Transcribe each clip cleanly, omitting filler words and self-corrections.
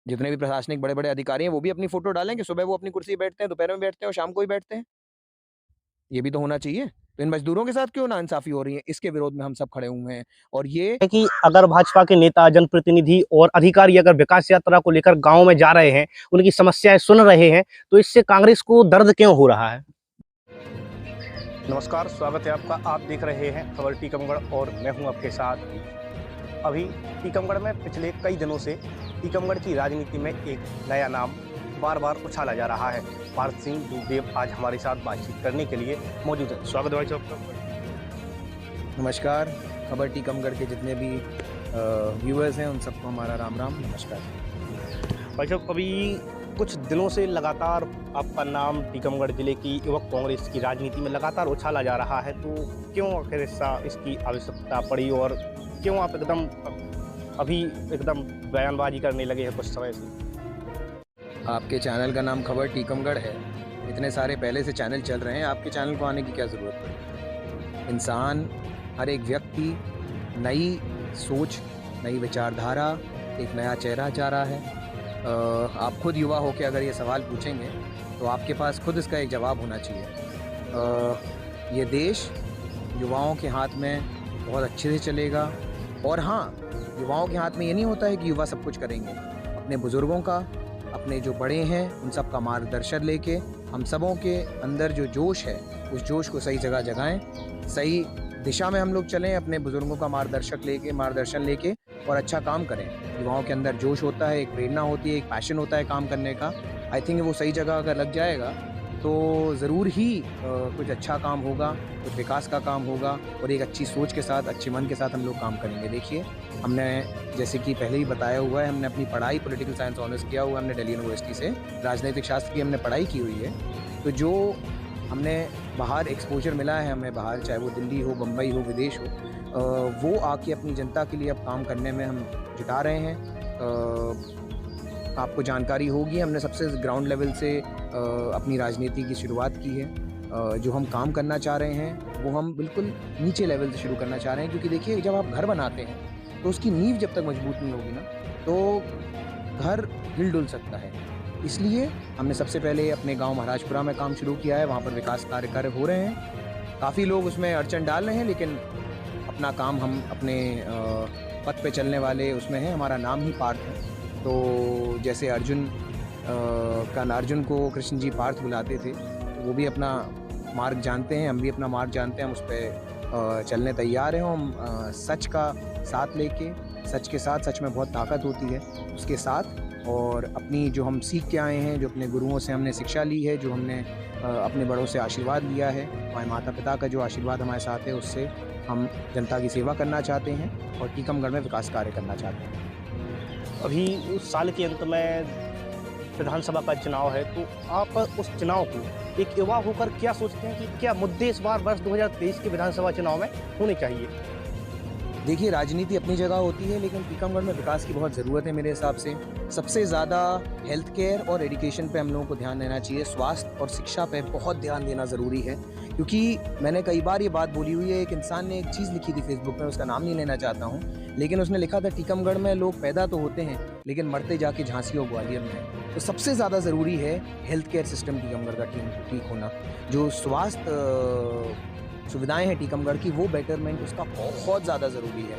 जितने भी प्रशासनिक बड़े-बड़े अधिकारी हैं, वो भी अपनी फ़ोटो डालें कि सुबह वो अपनी कुर्सी पे बैठते हैं, दोपहर में बैठते हैं और शाम को ही बैठते हैं। ये भी तो होना चाहिए। तो इन मज़दूरों के साथ क्यों नाइंसाफ़ी हो रही है? इसके विरोध में हम सब खड़े हुए हैं और ये है कि अगर भाजपा के नेता, जनप्रतिनिधि और अधिकारी अगर विकास यात्रा को लेकर गाँव में जा रहे हैं, उनकी समस्याएँ सुन रहे हैं, तो इससे कांग्रेस को दर्द क्यों हो रहा है? नमस्कार, स्वागत है आपका। आप देख रहे हैं खबर टीकमगढ़ और मैं हूं आपके साथ। अभी टीकमगढ़ में पिछले कई दिनों से टीकमगढ़ की राजनीति में एक नया नाम बार-बार उछाला जा रहा है। पार्थ सिंह दुबदेव आज हमारे साथ बातचीत करने के लिए मौजूद हैं। स्वागत है भाई साहब आपका। नमस्कार, खबर टीकमगढ़ के जितने भी व्यूअर्स हैं, उन सबको हमारा राम-राम, नमस्कार। भाई साहब, अभी कुछ दिनों से लगातार आपका नाम टीकमगढ़ जिले की युवक कांग्रेस की राजनीति में लगातार उछाला जा रहा है, तो क्यों आखिर इसकी आवश्यकता पड़ी और क्यों आप अभी एकदम बयानबाजी करने लगे हैं कुछ समय से? आपके चैनल का नाम खबर टीकमगढ़ है। इतने सारे पहले से चैनल चल रहे हैं, आपके चैनल को आने की क्या ज़रूरत पड़ी? इंसान, हर एक व्यक्ति नई सोच, नई विचारधारा, एक नया चेहरा चाह रहा है। आप खुद युवा होके अगर ये सवाल पूछेंगे, तो आपके पास खुद इसका एक जवाब होना चाहिए। ये देश युवाओं के हाथ में बहुत अच्छे से चलेगा और हाँ, युवाओं के हाथ में ये नहीं होता है कि युवा सब कुछ करेंगे। अपने बुज़ुर्गों का, अपने जो बड़े हैं, उन सब का मार्गदर्शन लेके हम सबों के अंदर जो जोश है, उस जोश को सही जगह जगाएँ, सही दिशा में हम लोग चलें, अपने बुज़ुर्गों का मार्गदर्शन लेके और अच्छा काम करें। युवाओं के अंदर जोश होता है, एक प्रेरणा होती है, एक पैशन होता है काम करने का। आई थिंक वो सही जगह अगर लग जाएगा, तो ज़रूर ही कुछ अच्छा काम होगा, कुछ विकास का काम होगा और एक अच्छी सोच के साथ, अच्छे मन के साथ हम लोग काम करेंगे। देखिए, हमने जैसे कि पहले ही बताया हुआ है, हमने अपनी पढ़ाई पॉलिटिकल साइंस ऑनर्स किया हुआ है हमने दिल्ली यूनिवर्सिटी से, राजनीतिक शास्त्र की हमने पढ़ाई की हुई है। तो जो हमने बाहर एक्सपोज़र मिला है हमें बाहर, चाहे वो दिल्ली हो, बम्बई हो, विदेश हो, वो आके अपनी जनता के लिए अब काम करने में हम जुटा रहे हैं। आपको जानकारी होगी, हमने सबसे ग्राउंड लेवल से अपनी राजनीति की शुरुआत की है। जो हम काम करना चाह रहे हैं, वो हम बिल्कुल नीचे लेवल से शुरू करना चाह रहे हैं, क्योंकि देखिए, जब आप घर बनाते हैं, तो उसकी नींव जब तक मजबूत नहीं होगी ना, तो घर हिल-डुल सकता है। इसलिए हमने सबसे पहले अपने गाँव महाराजपुरा में काम शुरू किया है, वहाँ पर विकास कार्य हो रहे हैं। काफ़ी लोग उसमें अड़चन डाल रहे हैं, लेकिन अपना काम हम अपने पथ पे चलने वाले उसमें हैं, हमारा नाम ही पार्थ है। तो जैसे अर्जुन को कृष्ण जी पार्थ बुलाते थे, तो वो भी अपना मार्ग जानते हैं, हम भी अपना मार्ग जानते हैं, हम उस पे चलने तैयार हैं। हम सच का साथ लेके, सच के साथ, सच में बहुत ताकत होती है, उसके साथ और अपनी जो हम सीख के आए हैं, जो अपने गुरुओं से हमने शिक्षा ली है, जो हमने अपने बड़ों से आशीर्वाद लिया है, हमारे माता-पिता का जो आशीर्वाद हमारे साथ है, उससे हम जनता की सेवा करना चाहते हैं और टीकमगढ़ में विकास कार्य करना चाहते हैं। अभी उस साल के अंत में विधानसभा का चुनाव है, तो आप उस चुनाव को एक युवा होकर क्या सोचते हैं कि क्या मुद्दे इस बार वर्ष 2023 के विधानसभा चुनाव में होने चाहिए? देखिए, राजनीति अपनी जगह होती है, लेकिन टीकमगढ़ में विकास की बहुत ज़रूरत है मेरे हिसाब से। सबसे ज़्यादा हेल्थ केयर और एजुकेशन पे हम लोगों को ध्यान देना चाहिए, स्वास्थ्य और शिक्षा पे बहुत ध्यान देना ज़रूरी है, क्योंकि मैंने कई बार ये बात बोली हुई है। एक इंसान ने एक चीज़ लिखी थी फेसबुक पे, उसका नाम नहीं लेना चाहता हूँ, लेकिन उसने लिखा था, टीकमगढ़ में लोग पैदा तो होते हैं, लेकिन मरते जाके झांसी और ग्वालियर में हैं। तो सबसे ज़्यादा ज़रूरी है हेल्थ केयर सिस्टम टीकमगढ़ का ठीक होना। जो स्वास्थ्य सुविधाएँ हैं टीकमगढ़ की, वो बेटरमेंट उसका बहुत ज़्यादा ज़रूरी है,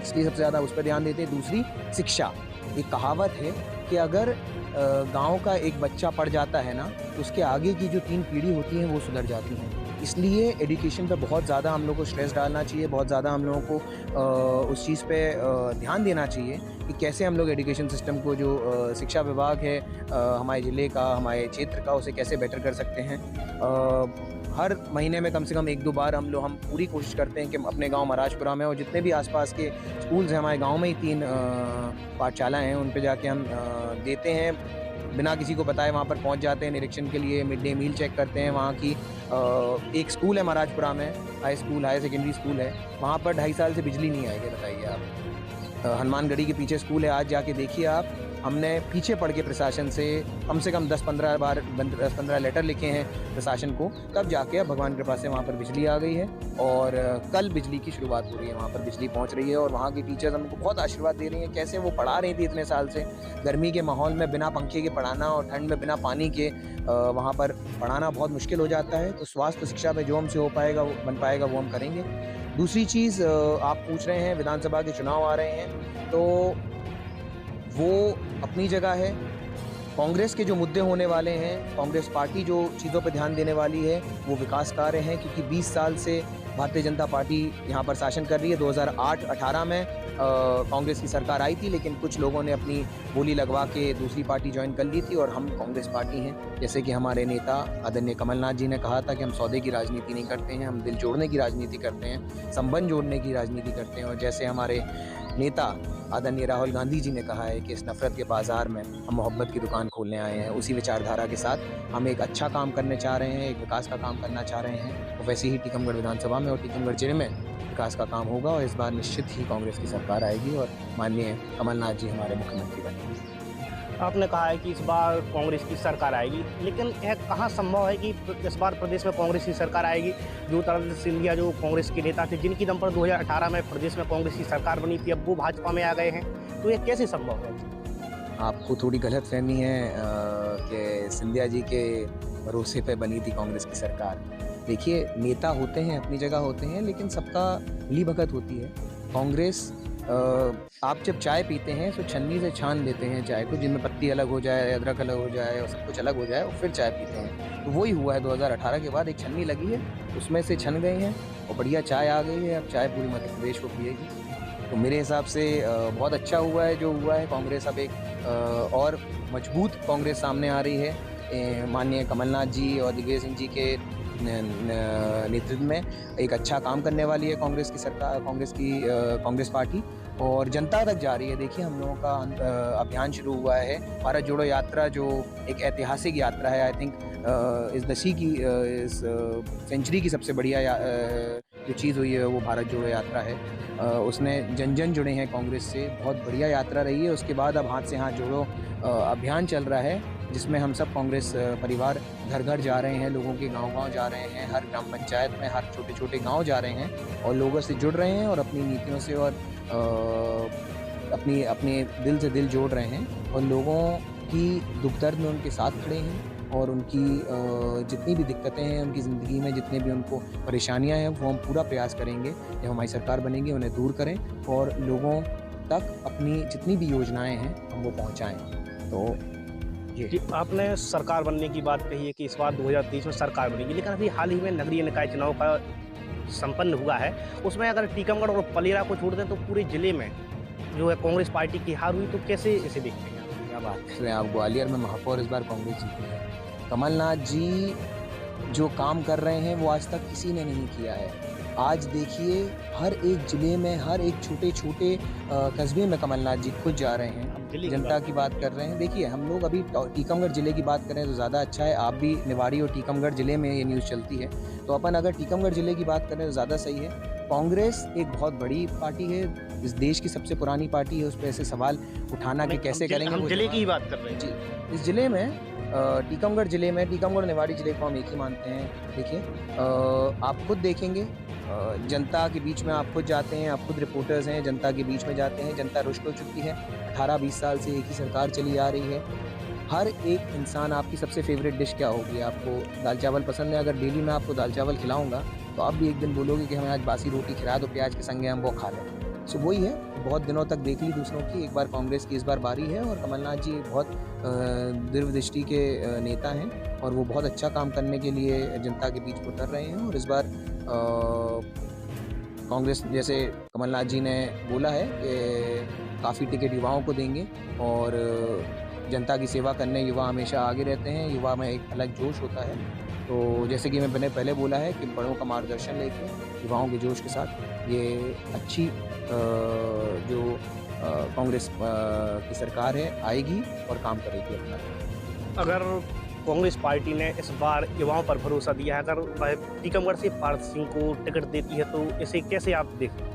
इसलिए सबसे ज़्यादा उस पे ध्यान देते हैं। दूसरी, शिक्षा। एक कहावत है कि अगर गाँव का एक बच्चा पढ़ जाता है ना, तो उसके आगे की जो 3 पीढ़ी होती हैं, वो सुधर जाती हैं। इसलिए एजुकेशन पे बहुत ज़्यादा हम लोग को स्ट्रेस डालना चाहिए, बहुत ज़्यादा हम लोगों को उस चीज़ पे ध्यान देना चाहिए कि कैसे हम लोग एजुकेशन सिस्टम को, जो शिक्षा विभाग है हमारे ज़िले का, हमारे क्षेत्र का, उसे कैसे बेटर कर सकते हैं। हर महीने में कम से कम 1-2 बार हम पूरी कोशिश करते हैं कि अपने गाँव महाराजपुरा में और जितने भी आसपास के स्कूल्स हैं, हमारे गाँव में ही 3 पाठशालाएँ हैं, उन पे जाके हम देते हैं। बिना किसी को बताए वहाँ पर पहुँच जाते हैं निरीक्षण के लिए, मिड डे मील चेक करते हैं। वहाँ की एक स्कूल है महाराजपुरा में, हाई सेकेंडरी स्कूल है, वहाँ पर 2.5 साल से बिजली नहीं आई है, बताइए आप। हनुमानगढ़ी के पीछे स्कूल है, आज जाके देखिए आप, हमने पीछे पड़ के प्रशासन से कम 10-15 बार 10-15 लेटर लिखे हैं प्रशासन को, तब जाके अब भगवान कृपा से वहाँ पर बिजली आ गई है और कल बिजली की शुरुआत हो रही है, वहाँ पर बिजली पहुँच रही है और वहाँ की टीचर्स हमको बहुत आशीर्वाद दे रही हैं। कैसे वो पढ़ा रही थी इतने साल से, गर्मी के माहौल में बिना पंखे के पढ़ाना और ठंड में बिना पानी के वहाँ पर पढ़ाना बहुत मुश्किल हो जाता है। तो स्वास्थ्य शिक्षा में जो हमसे हो पाएगा वो बन पाएगा वो हम करेंगे। दूसरी चीज़ आप पूछ रहे हैं विधानसभा के चुनाव आ रहे हैं, तो वो अपनी जगह है। कांग्रेस के जो मुद्दे होने वाले हैं, कांग्रेस पार्टी जो चीज़ों पे ध्यान देने वाली है, वो विकास कार्य हैं, क्योंकि 20 साल से भारतीय जनता पार्टी यहाँ पर शासन कर रही है। 2008-18 में कांग्रेस की सरकार आई थी, लेकिन कुछ लोगों ने अपनी बोली लगवा के दूसरी पार्टी ज्वाइन कर ली थी और हम कांग्रेस पार्टी हैं। जैसे कि हमारे नेता आदरणीय कमलनाथ जी ने कहा था कि हम सौदे की राजनीति नहीं करते हैं, हम दिल जोड़ने की राजनीति करते हैं, संबंध जोड़ने की राजनीति करते हैं। और जैसे हमारे नेता आदरणीय राहुल गांधी जी ने कहा है कि इस नफ़रत के बाज़ार में हम मोहब्बत की दुकान खोलने आए हैं, उसी विचारधारा के साथ हम एक अच्छा काम करने चाह रहे हैं, एक विकास का काम करना चाह रहे हैं। तो वैसे ही टीकमगढ़ विधानसभा में और टीकमगढ़ जिले में विकास का काम होगा और इस बार निश्चित ही कांग्रेस की सरकार आएगी और माननीय कमलनाथ जी हमारे मुख्यमंत्री बनेंगे। आपने कहा है कि इस बार कांग्रेस की सरकार आएगी, लेकिन यह कहाँ संभव है कि इस बार प्रदेश में कांग्रेस की सरकार आएगी? ज्योतिरादित्य सिंधिया जो कांग्रेस के नेता थे, जिनकी दम पर 2018 में प्रदेश में कांग्रेस की सरकार बनी थी, अब वो भाजपा में आ गए हैं, तो यह कैसे संभव है? आपको थोड़ी गलतफहमी है कि सिंधिया जी के भरोसे पे बनी थी कांग्रेस की सरकार। देखिए, नेता होते हैं, अपनी जगह होते हैं, लेकिन सबका मिली भगत होती है। कांग्रेस आप जब चाय पीते हैं तो छन्नी से छान लेते हैं चाय को, जिनमें पत्ती अलग हो जाए, अदरक अलग हो जाए और सब कुछ अलग हो जाए और फिर चाय पीते हैं। तो वही हुआ है 2018 के बाद, एक छन्नी लगी है, उसमें से छन गए हैं और बढ़िया चाय आ गई है। अब चाय पूरी मध्य प्रदेश को पिएगी। तो मेरे हिसाब से बहुत अच्छा हुआ है जो हुआ है। कांग्रेस अब एक और मजबूत कांग्रेस सामने आ रही है माननीय कमलनाथ जी और दिग्विजय सिंह जी के नेतृत्व में। एक अच्छा काम करने वाली है कांग्रेस की सरकार, कांग्रेस पार्टी, और जनता तक जा रही है। देखिए, हम लोगों का अभियान शुरू हुआ है, भारत जोड़ो यात्रा, जो एक ऐतिहासिक यात्रा है। आई थिंक इस दशक की इस सेंचुरी की सबसे बढ़िया जो चीज़ हुई है वो भारत जोड़ो यात्रा है। उसने जन जन जुड़े हैं कांग्रेस से, बहुत बढ़िया यात्रा रही है। उसके बाद अब हाथ से हाथ जोड़ो अभियान चल रहा है, जिसमें हम सब कांग्रेस परिवार घर घर जा रहे हैं, लोगों के गांव-गांव जा रहे हैं, हर ग्राम पंचायत में, हर छोटे-छोटे गांव जा रहे हैं और लोगों से जुड़ रहे हैं और अपनी नीतियों से और अपने दिल से दिल जोड़ रहे हैं और लोगों की दुख दर्द में उनके साथ खड़े हैं और उनकी जितनी भी दिक्कतें हैं उनकी ज़िंदगी में, जितने भी उनको परेशानियां हैं, वो हम पूरा प्रयास करेंगे जब हमारी सरकार बनेगी उन्हें दूर करें और लोगों तक अपनी जितनी भी योजनाएं हैं हम वो पहुंचाएं। तो जी, आपने सरकार बनने की बात कही है कि इस बार 2023 में सरकार बनेगी, लेकिन अभी हाल ही में नगरीय निकाय चुनाव का संपन्न हुआ है। उसमें अगर टीकमगढ़ और पलेरा को छोड़ दें तो पूरे जिले में जो है कांग्रेस पार्टी की हार हुई, तो कैसे इसे देखते हैं आप? क्या बात कर रहे हैं आप? ग्वालियर में महापौर इस बार कांग्रेस जीती है। कमलनाथ जी जो काम कर रहे हैं वो आज तक किसी ने नहीं किया है। आज देखिए, हर एक ज़िले में, हर एक छोटे-छोटे कस्बे में कमलनाथ जी खुद जा रहे हैं, जनता की बात कर रहे हैं। देखिए, हम लोग अभी टीकमगढ़ ज़िले की बात करें तो ज़्यादा अच्छा है। आप भी निवाड़ी और टीकमगढ़ ज़िले में ये न्यूज़ चलती है, तो अपन अगर टीकमगढ़ ज़िले की बात करें तो ज़्यादा सही है। कांग्रेस एक बहुत बड़ी पार्टी है, इस देश की सबसे पुरानी पार्टी है, उस पर ऐसे सवाल उठाना कि कैसे करेंगे। हम जिले की ही बात कर रहे हैं जी। इस ज़िले में टीकमगढ़ ज़िले में, टीकमगढ़ और निवाड़ी ज़िले को हम एक ही मानते हैं। देखिए, आप खुद देखेंगे, जनता के बीच में आप खुद जाते हैं, आप खुद रिपोर्टर्स हैं, जनता के बीच में जाते हैं, जनता रुष्ट हो चुकी है। 18-20 साल से एक ही सरकार चली आ रही है। हर एक इंसान, आपकी सबसे फेवरेट डिश क्या होगी? आपको दाल चावल पसंद है? अगर डेली मैं आपको दाल चावल खिलाऊंगा तो आप भी एक दिन बोलोगे कि हमें आज बासी रोटी खिला दो प्याज के संगे, हम वो खा लें। सो वही है, बहुत दिनों तक देख ली दूसरों की, एक बार कांग्रेस की इस बार बारी है और कमलनाथ जी बहुत दूरदृष्टि के नेता हैं और वो बहुत अच्छा काम करने के लिए जनता के बीच उतर रहे हैं। और इस बार कांग्रेस, जैसे कमलनाथ जी ने बोला है कि काफ़ी टिकट युवाओं को देंगे और जनता की सेवा करने युवा हमेशा आगे रहते हैं, युवा में एक अलग जोश होता है। तो जैसे कि मैंने पहले बोला है कि बड़ों का मार्गदर्शन लेके युवाओं के जोश के साथ ये अच्छी जो कांग्रेस की सरकार है आएगी और काम करेगी अपना। अगर कांग्रेस पार्टी ने इस बार युवाओं पर भरोसा दिया है, अगर टीकमगढ़ से पार्थ सिंह को टिकट देती है, तो इसे कैसे आप देखते हैं?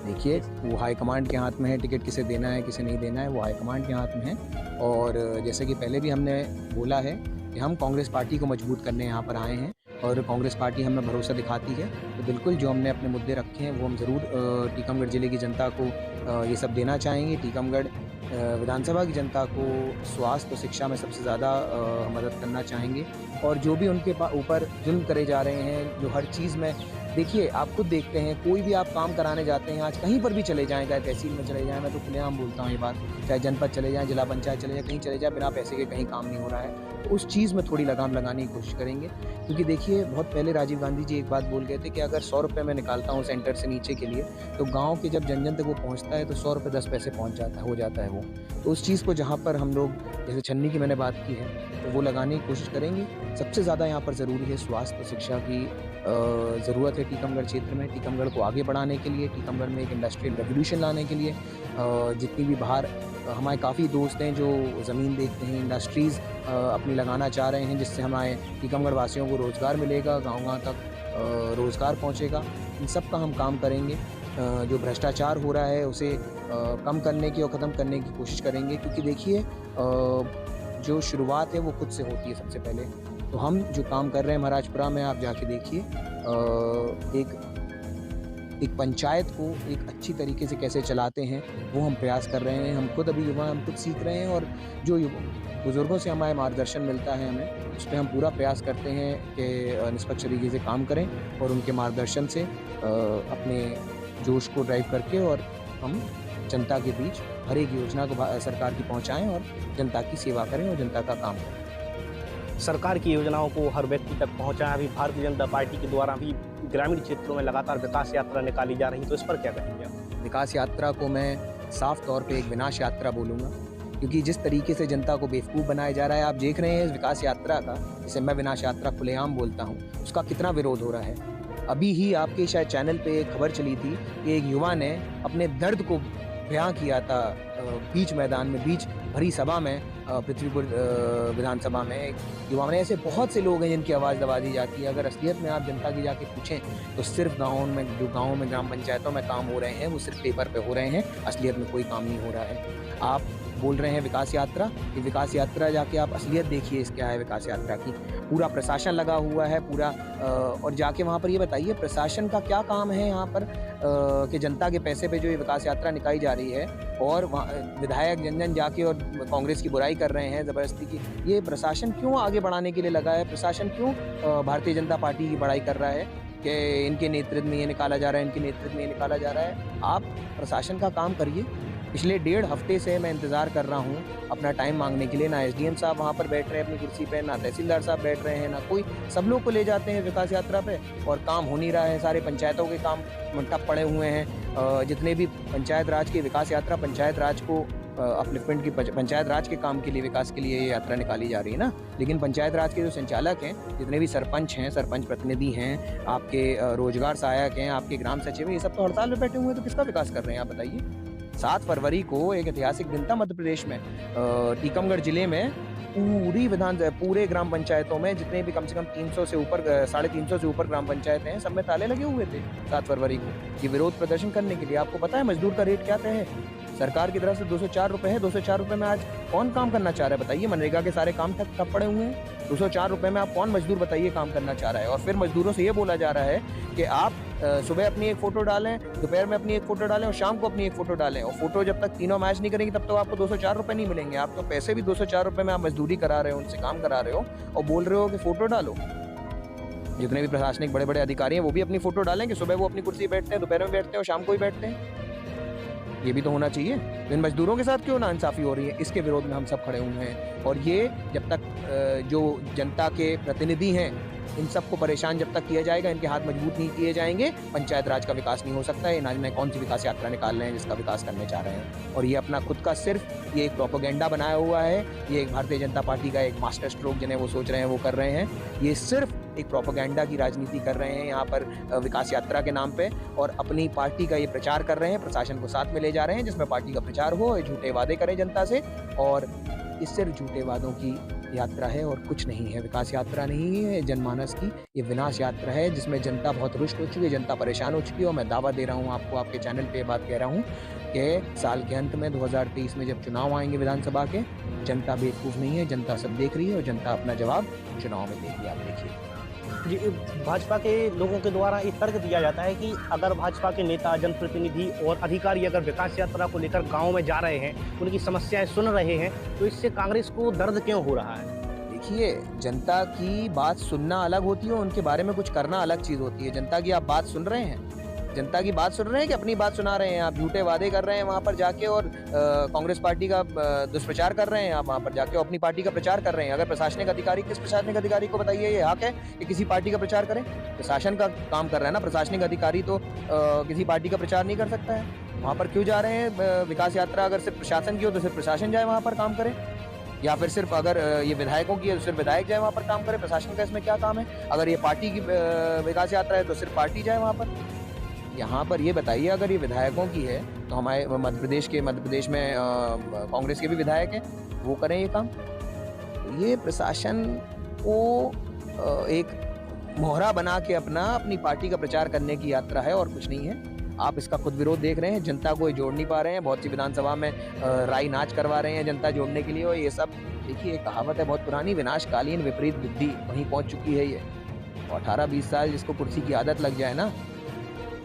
देखिए, वो हाईकमांड के हाथ में है, टिकट किसे देना है, किसे नहीं देना है, वो हाईकमांड के हाथ में है। और जैसे कि पहले भी हमने बोला है कि हम कांग्रेस पार्टी को मजबूत करने यहाँ पर आए हैं और कांग्रेस पार्टी हमें भरोसा दिखाती है। तो बिल्कुल जो हमने अपने मुद्दे रखे हैं, वो हम ज़रूर टीकमगढ़ ज़िले की जनता को ये सब देना चाहेंगे। टीकमगढ़ विधानसभा की जनता को स्वास्थ्य और शिक्षा में सबसे ज़्यादा मदद करना चाहेंगे। और जो भी उनके ऊपर जुल्म करे जा रहे हैं, जो हर चीज़ में देखिए, आप खुद देखते हैं, कोई भी आप काम कराने जाते हैं, आज कहीं पर भी चले जाएँ, चाहे तहसील में चले जाएँ, मैं तो खुलेआम बोलता हूँ ये बात, चाहे जनपद चले जाएँ, जिला पंचायत चले जाएँ, कहीं चले जाएँ, बिना पैसे के कहीं काम नहीं हो रहा है। तो उस चीज़ में थोड़ी लगाम लगाने की कोशिश करेंगे, क्योंकि देखिए, बहुत पहले राजीव गांधी जी एक बात बोल गए थे कि अगर 100 रुपए मैं निकालता हूँ सेंटर से नीचे के लिए, तो गाँव के जब जन-जन तक वो पहुँचता है, तो 100 रुपए 10 पैसे हो जाता है वो। तो उस चीज़ को जहाँ पर हम लोग, जैसे छन्नी की मैंने बात की है, तो वो लगाने की कोशिश करेंगे। सबसे ज़्यादा यहाँ पर ज़रूरी है स्वास्थ्य और शिक्षा की ज़रूरत है टीकमगढ़ क्षेत्र में। टीकमगढ़ को आगे बढ़ाने के लिए, टीकमगढ़ में एक इंडस्ट्रियल रेवोल्यूशन लाने के लिए जितनी भी बाहर हमारे काफ़ी दोस्त हैं जो ज़मीन देखते हैं, इंडस्ट्रीज़ अपनी लगाना चाह रहे हैं, जिससे हमारे टीकमगढ़ वासियों को रोज़गार मिलेगा, गाँव-गाँव तक रोज़गार पहुँचेगा। इन सब का हम काम करेंगे। जो भ्रष्टाचार हो रहा है उसे कम करने की और ख़त्म करने की कोशिश करेंगे, क्योंकि देखिए जो शुरुआत है वो खुद से होती है सबसे पहले। तो हम जो काम कर रहे हैं महाराजपुरा में, आप जाके देखिए, एक पंचायत को एक अच्छी तरीके से कैसे चलाते हैं, वो हम प्रयास कर रहे हैं। हम खुद अभी युवा, हम खुद सीख रहे हैं, और जो बुज़ुर्गों से हमारे मार्गदर्शन मिलता है हमें, उस पे हम पूरा प्रयास करते हैं कि निष्पक्ष तरीके से काम करें और उनके मार्गदर्शन से अपने जोश को ड्राइव करके और हम जनता के बीच हर एक योजना को सरकार की पहुँचाएँ और जनता की सेवा करें और जनता का काम करें। सरकार की योजनाओं को हर व्यक्ति तक पहुंचाना। अभी भारतीय जनता पार्टी के द्वारा भी ग्रामीण क्षेत्रों में लगातार विकास यात्रा निकाली जा रही है, तो इस पर क्या कहेंगे आप? विकास यात्रा को मैं साफ तौर पे एक विनाश यात्रा बोलूँगा, क्योंकि जिस तरीके से जनता को बेवकूफ़ बनाया जा रहा है, आप देख रहे हैं इस विकास यात्रा का, जिसे मैं विनाश यात्रा खुलेआम बोलता हूँ, उसका कितना विरोध हो रहा है। अभी ही आपके शायद चैनल पे एक खबर चली थी कि एक युवा ने अपने दर्द को बयां किया था बीच मैदान में, बीच भरी सभा में, पृथ्वीपुर विधानसभा में एक युवा ने। ऐसे बहुत से लोग हैं जिनकी आवाज़ दबा दी जाती है। अगर असलियत में आप जनता की जाके पूछें, तो सिर्फ गाँव में ग्राम पंचायतों में काम हो रहे हैं, वो सिर्फ पेपर पे हो रहे हैं, असलियत में कोई काम नहीं हो रहा है। आप बोल रहे हैं विकास यात्रा, ये विकास यात्रा जाके आप असलियत देखिए इस क्या है विकास यात्रा की। पूरा प्रशासन लगा हुआ है, पूरा और जाके वहाँ पर ये बताइए प्रशासन का क्या काम है यहाँ पर, कि जनता के पैसे पे जो ये विकास यात्रा निकाली जा रही है, और विधायक जन जाके और कांग्रेस की बुराई कर रहे हैं ज़बरदस्ती की। ये प्रशासन क्यों आगे बढ़ाने के लिए लगा है? प्रशासन क्यों भारतीय जनता पार्टी की बड़ाई कर रहा है कि इनके नेतृत्व में ये निकाला जा रहा है, इनके नेतृत्व में ये निकाला जा रहा है? आप प्रशासन का काम करिए। पिछले 1.5 हफ्ते से मैं इंतज़ार कर रहा हूँ अपना टाइम मांगने के लिए। ना एसडीएम साहब वहाँ पर बैठ रहे हैं अपनी कुर्सी पे, ना तहसीलदार साहब बैठ रहे हैं, ना कोई। सब लोग को ले जाते हैं विकास यात्रा पे और काम हो नहीं रहा है। सारे पंचायतों के काम ठप पड़े हुए हैं। जितने भी पंचायत राज की विकास यात्रा, पंचायत राज को अपलिफ्टमेंट की, पंचायत राज के काम के लिए, विकास के लिए ये यात्रा निकाली जा रही है ना। लेकिन पंचायत राज के जो संचालक हैं, जितने भी सरपंच हैं, सरपंच प्रतिनिधि हैं, आपके रोजगार सहायक हैं, आपके ग्राम सचिव हैं, ये सब तो हड़ताल पे बैठे हुए हैं। तो किसका विकास कर रहे हैं आप बताइए? 7 फरवरी को एक ऐतिहासिक दिन था मध्य प्रदेश में, टीकमगढ़ जिले में पूरे ग्राम पंचायतों में जितने भी कम से कम 300 से ऊपर, 350 से ऊपर ग्राम पंचायतें हैं, सब में ताले लगे हुए थे 7 फरवरी को ये विरोध प्रदर्शन करने के लिए। आपको पता है मजदूर का रेट क्या तय है? सरकार की तरफ से 204 रुपये है। 204 रुपये में आज कौन काम करना चाह रहा है बताइए? मनरेगा के सारे काम ठप पड़े हुए हैं। 204 रुपये में आप कौन मजदूर बताइए काम करना चाह रहा है? और फिर मजदूरों से ये बोला जा रहा है कि आप सुबह अपनी एक फ़ोटो डालें, दोपहर में अपनी एक फ़ोटो डालें और शाम को अपनी एक फ़ोटो डालें, और फ़ोटो जब तक तीनों मैच नहीं करेंगी तब तो आपको 204 रुपये नहीं मिलेंगे। आप तो पैसे भी 204 रुपये में आप मजदूरी करा रहे हो, उनसे काम करा रहे हो और बोल रहे हो कि फ़ोटो डालो। जितने भी प्रशासनिक बड़े बड़े अधिकारी हैं वो भी अपनी फ़ोटो डालें कि सुबह वो अपनी कुर्सी बैठते हैं, दोपहर में बैठते हैं और शाम को ही बैठते हैं। ये भी तो होना चाहिए। इन मजदूरों के साथ क्यों नाइंसाफ़ी हो रही है? इसके विरोध में हम सब खड़े हुए हैं। और ये जब तक जो जनता के प्रतिनिधि हैं, इन सबको परेशान जब तक किया जाएगा, इनके हाथ मजबूत नहीं किए जाएंगे, पंचायत राज का विकास नहीं हो सकता है। ना जाने कौन सी विकास यात्रा निकाल रहे हैं जिसका विकास करने चाह रहे हैं। और ये अपना खुद का सिर्फ ये एक प्रोपेगेंडा बनाया हुआ है। ये एक भारतीय जनता पार्टी का एक मास्टर स्ट्रोक जिन्हें वो सोच रहे हैं वो कर रहे हैं। ये सिर्फ एक प्रोपेगेंडा की राजनीति कर रहे हैं यहाँ पर विकास यात्रा के नाम पे, और अपनी पार्टी का ये प्रचार कर रहे हैं, प्रशासन को साथ में ले जा रहे हैं, जिसमें पार्टी का प्रचार हो, झूठे वादे करें जनता से, और इस सिर्फ झूठे वादों की यात्रा है और कुछ नहीं है। विकास यात्रा नहीं है जनमानस की, ये विनाश यात्रा है जिसमें जनता बहुत रुष्ट हो चुकी है, जनता परेशान हो चुकी है। और मैं दावा दे रहा हूँ आपको, आपके चैनल पे ये बात कह रहा हूँ कि साल के अंत में 2023 में जब चुनाव आएंगे विधानसभा के, जनता बेवकूफ़ नहीं है, जनता सब देख रही है और जनता अपना जवाब चुनाव में देगी। आप देखिए। जी, भाजपा के लोगों के द्वारा ये तर्क दिया जाता है कि अगर भाजपा के नेता, जनप्रतिनिधि और अधिकारी अगर विकास यात्रा को लेकर गाँव में जा रहे हैं, उनकी समस्याएं सुन रहे हैं, तो इससे कांग्रेस को दर्द क्यों हो रहा है? देखिए, जनता की बात सुनना अलग होती है, उनके बारे में कुछ करना अलग चीज़ होती है। जनता की आप बात सुन रहे हैं? जनता की बात सुन रहे हैं कि अपनी बात सुना रहे हैं? आप झूठे वादे कर रहे हैं वहाँ पर जाके और कांग्रेस पार्टी का दुष्प्रचार कर रहे हैं आप वहाँ पर जाके, और अपनी पार्टी का प्रचार कर रहे हैं। अगर प्रशासनिक अधिकारी, किस प्रशासनिक अधिकारी को बताइए ये हक है कि किसी पार्टी का प्रचार करें? प्रशासन का काम कर रहा है ना, प्रशासनिक अधिकारी तो किसी पार्टी का प्रचार नहीं कर सकता है। वहाँ पर क्यों जा रहे हैं? विकास यात्रा अगर सिर्फ प्रशासन की हो तो सिर्फ प्रशासन जाए वहाँ पर काम करे, या फिर सिर्फ अगर ये विधायकों की है तो सिर्फ विधायक जाए वहाँ पर काम करे। प्रशासन का इसमें क्या काम है? अगर ये पार्टी की विकास यात्रा है तो सिर्फ पार्टी जाए वहाँ पर। यहाँ पर ये बताइए, अगर ये विधायकों की है तो हमारे मध्य प्रदेश में कांग्रेस के भी विधायक हैं, वो करें ये काम। तो ये प्रशासन को एक मोहरा बना के अपनी पार्टी का प्रचार करने की यात्रा है और कुछ नहीं है। आप इसका खुद विरोध देख रहे हैं, जनता को जोड़ नहीं पा रहे हैं। बहुत सी विधानसभा में राई नाच करवा रहे हैं जनता जोड़ने के लिए, और ये सब देखिए, एक कहावत है बहुत पुरानी, विनाशकालीन विपरीत बुद्धि वहीं पहुंच चुकी है ये। 18-20 साल जिसको कुर्सी की आदत लग जाए ना,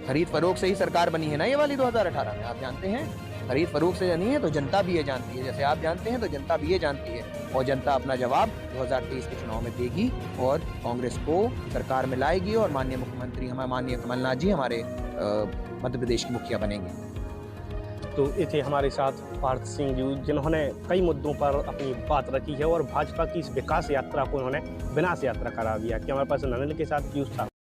खरीद फरोख्त से ही सरकार बनी है ना ये वाली 2018 में, आप जानते हैं। खरीद फरोख्त से नहीं है तो जनता भी ये जानती है, जैसे आप जानते हैं तो जनता भी ये जानती है। और जनता अपना जवाब 2023 के चुनाव में देगी और कांग्रेस को सरकार में लाएगी, और माननीय मुख्यमंत्री माननीय कमलनाथ जी हमारे मध्य प्रदेश के मुखिया बनेंगे। तो ये थे हमारे साथ पार्थ सिंह जी, जिन्होंने कई मुद्दों पर अपनी बात रखी है और भाजपा की इस विकास यात्रा को उन्होंने विनाश यात्रा करार दिया। कैमरा पर्सन अनिल के साथ पीयूष था।